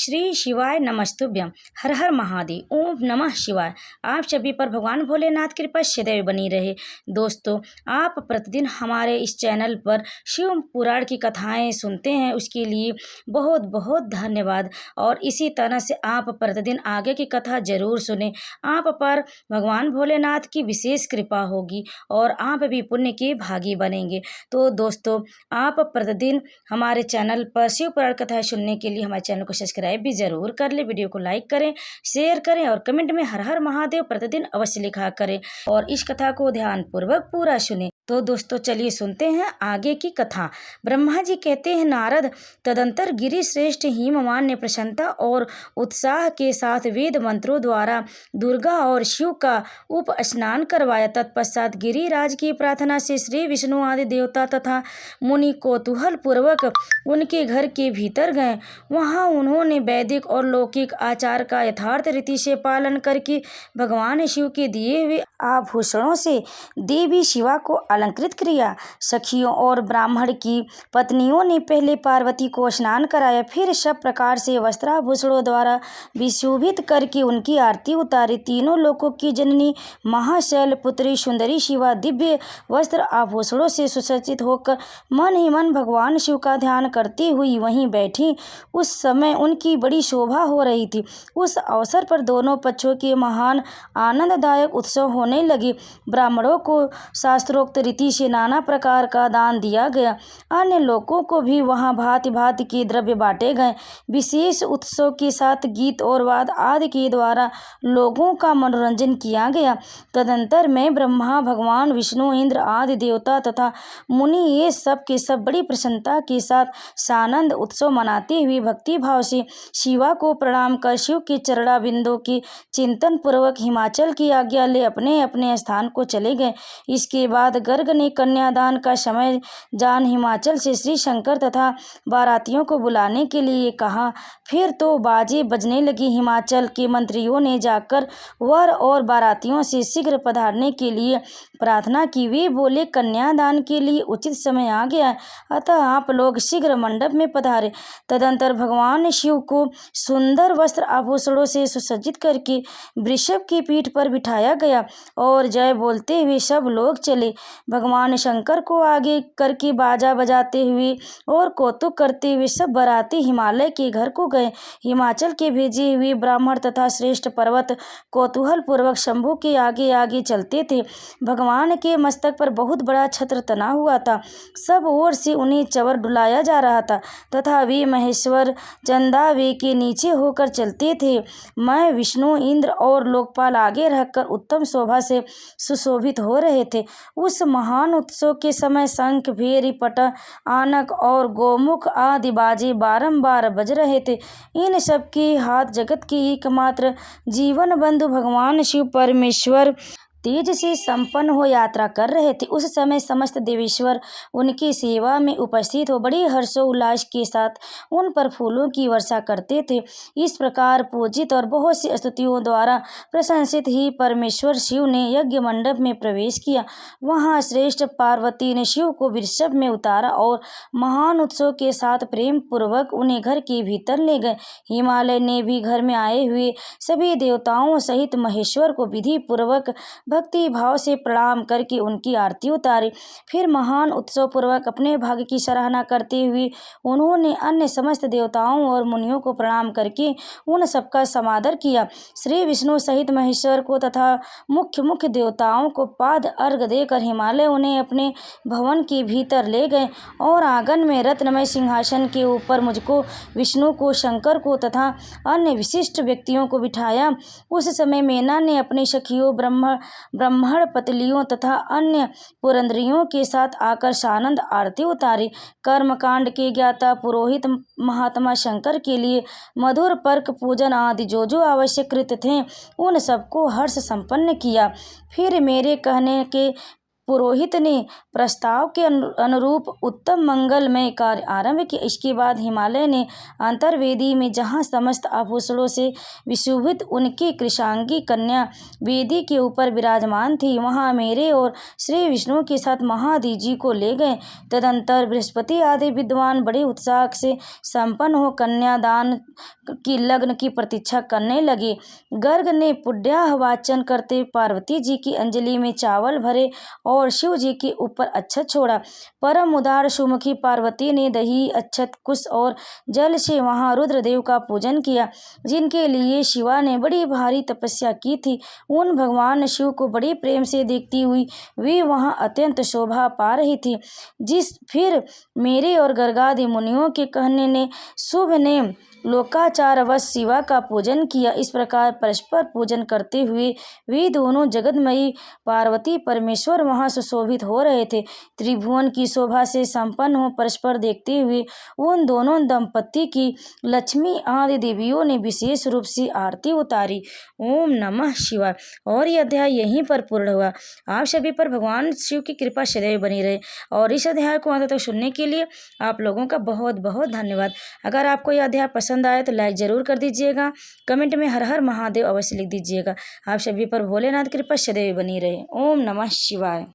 श्री शिवाय नमस्तुभ्यम। हर हर महादेव। ओम नमः शिवाय। आप सभी पर भगवान भोलेनाथ की कृपा सदैव बनी रहे। दोस्तों, आप प्रतिदिन हमारे इस चैनल पर शिव पुराण की कथाएं सुनते हैं, उसके लिए बहुत बहुत धन्यवाद। और इसी तरह से आप प्रतिदिन आगे की कथा जरूर सुने। आप पर भगवान भोलेनाथ की विशेष कृपा होगी और आप भी पुण्य के भागी बनेंगे। तो दोस्तों, आप प्रतिदिन हमारे चैनल पर शिव पुराण कथाएं सुनने के लिए हमारे चैनल को सब्सक्राइब भी जरूर कर ले, वीडियो को लाइक करें, शेयर करें और कमेंट में हर हर महादेव प्रतिदिन अवश्य लिखा करें और इस कथा को ध्यान पूर्वक पूरा सुने। तो दोस्तों, चलिए सुनते हैं आगे की कथा। ब्रह्मा जी कहते हैं, नारद, तदंतर गिरि श्रेष्ठ हिमवान ने प्रसन्नता और उत्साह के साथ वेद मंत्रों द्वारा दुर्गा और शिव का उप स्नान करवाया। तत्पश्चात गिरिराज की प्रार्थना से श्री विष्णु आदि देवता तथा मुनि कौतूहल पूर्वक उनके घर के भीतर गए। वहां उन्होंने वैदिक और लौकिक आचार का यथार्थ रीति से पालन करके भगवान शिव के दिए हुए आभूषणों से देवी शिवा को अलंकृत किया। सखियों और ब्राह्मण की पत्नियों ने पहले पार्वती को स्नान कराया, फिर सब प्रकार से वस्त्राभूषणों द्वारा विशोभित करके उनकी आरती उतारी। तीनों लोकों की जननी महाशैल पुत्री सुंदरी शिवा दिव्य वस्त्र आभूषणों से सुसज्जित होकर मन ही मन भगवान शिव का ध्यान करती हुई वहीं बैठी। उस समय उनकी बड़ी शोभा हो रही थी। उस अवसर पर दोनों पक्षों के महान आनंददायक उत्सव होने लगे। ब्राह्मणों को शास्त्रोक्त रीति से नाना प्रकार का दान दिया गया। अन्य लोगों को भी वहां भांति भांति के द्रव्य बांटे गए। विशेष उत्सव के साथ गीत और वाद आदि के द्वारा लोगों का मनोरंजन किया गया। तदंतर में ब्रह्मा, भगवान विष्णु, इंद्र आदि देवता तथा मुनि ये सब के सब बड़ी प्रसन्नता के साथ सानंद उत्सव मनाते हुए भक्ति भाव से शिवा को प्रणाम कर शिव के चरणाबिंदों के चिंतन पूर्वक हिमाचल की आज्ञा ले अपने अपने स्थान को चले गए। इसके बाद गर्ग ने कन्यादान का समय जान हिमाचल से श्री शंकर तथा बारातियों को बुलाने के लिए कहा। फिर तो बाजे बजने लगी। हिमाचल के मंत्रियों ने जाकर वर और बारातियों से शीघ्र पधारने के लिए प्रार्थना की। वे बोले, कन्यादान के लिए उचित समय आ गया है, अतः आप लोग शीघ्र मंडप में पधारे। तदंतर भगवान शिव को सुंदर वस्त्र आभूषणों से सुसज्जित करके वृषभ की पीठ पर बिठाया गया और जय बोलते हुए सब लोग चले। भगवान शंकर को आगे करके बाजा बजाते हुए और कौतुक करते हुए सब बाराती हिमालय के घर को गए। हिमाचल के भेजे हुए ब्राह्मण तथा श्रेष्ठ पर्वत कौतूहल पूर्वक शंभू के आगे आगे चलते थे। भगवान के मस्तक पर बहुत बड़ा छत्र तना हुआ था। सब ओर से उन्हें चवर डुलाया जा रहा था तथा वे महेश्वर चंदा वे के नीचे होकर चलते थे। मैं, विष्णु, इंद्र और लोकपाल आगे रहकर उत्तम शोभा से सुशोभित हो रहे थे। उस महान उत्सव के समय शंख, भेरी, पट, आनक और गोमुख आदि बाजे बारंबार बज रहे थे। इन सब के हाथ जगत के एकमात्र जीवन बंधु भगवान शिव परमेश्वर तेज से संपन्न हो यात्रा कर रहे थे। उस समय समस्त देवेश्वर उनकी सेवा में उपस्थित हो बड़ी हर्षोल्लास के साथ उन पर फूलों की वर्षा करते थे। इस प्रकार पूजित और बहुत सी स्तुतियों द्वारा प्रशंसित ही परमेश्वर शिव ने यज्ञ मंडप में प्रवेश किया। वहां श्रेष्ठ पार्वती ने शिव को वृषभ में उतारा और महान उत्सव के साथ प्रेम पूर्वक उन्हें घर के भीतर ले गए। हिमालय ने भी घर में आए हुए सभी देवताओं सहित महेश्वर को विधि पूर्वक भक्ति भाव से प्रणाम करके उनकी आरती उतारी। फिर महान उत्सव पूर्वक अपने भाग्य की सराहना करते हुए उन्होंने अन्य समस्त देवताओं और मुनियों को प्रणाम करके उन सबका समादर किया। श्री विष्णु सहित महेश्वर को तथा मुख्य मुख्य देवताओं को पाद अर्घ देकर हिमालय उन्हें अपने भवन के भीतर ले गए और आंगन में रत्नमय सिंहासन के ऊपर मुझको, विष्णु को, शंकर को तथा अन्य विशिष्ट व्यक्तियों को बिठाया। उस समय मेना ने अपनी सखियों, ब्राह्मण पतलियों तथा अन्य पुरंदरियों के साथ आकर सानंद आरती उतारी। कर्मकांड के ज्ञाता पुरोहित महात्मा शंकर के लिए मधुर पर्क पूजन आदि जो जो आवश्यक कृत्य थे उन सबको हर्ष संपन्न किया। फिर मेरे कहने के पुरोहित ने प्रस्ताव के अनुरूप उत्तम मंगलमय कार्य आरंभ किया। इसके बाद हिमालय ने अंतर्वेदी में, जहाँ समस्त आभूषणों से विशोभित उनकी कृशांगी कन्या वेदी के ऊपर विराजमान थी, वहाँ मेरे और श्री विष्णु के साथ महादेव जी को ले गए। तदंतर बृहस्पति आदि विद्वान बड़े उत्साह से संपन्न हो कन्यादान की लग्न की प्रतीक्षा करने लगे। गर्ग ने पुण्याहवाचन करते पार्वती जी की अंजलि में चावल भरे और शिव जी के ऊपर अक्षत छोड़ा। परम उदार सुमुखी पार्वती ने दही, अक्षत, कुश और जल से वहां रुद्रदेव का पूजन किया, जिनके लिए शिवा ने बड़ी भारी तपस्या की थी। उन भगवान शिव को बड़े प्रेम से देखती हुई वे वहां अत्यंत शोभा पा रही थी। फिर मेरे और गर्गादि मुनियों के कहने ने शुभ ने लोकाचारवश शिवा का पूजन किया। इस प्रकार परस्पर पूजन करते हुए वे दोनों जगदमयी पार्वती परमेश्वर वहां सुशोभित हो रहे थे। त्रिभुवन की शोभा से संपन्न हो परस्पर देखते हुए उन दोनों दंपति की लक्ष्मी आदि देवियों ने विशेष रूप से आरती उतारी। ओम नमः शिवाय। और यह अध्याय यहीं पर पूर्ण हुआ। आप सभी पर भगवान शिव की कृपा सदैव बनी रहे। और इस अध्याय को अंत तक सुनने के लिए आप लोगों का बहुत बहुत धन्यवाद। अगर आपको यह अध्याय पसंद आए तो लाइक जरूर कर दीजिएगा। कमेंट में हर हर महादेव अवश्य लिख दीजिएगा। आप सभी पर भोलेनाथ की कृपा सदैव बनी रहे। ओम नमः शिवाय।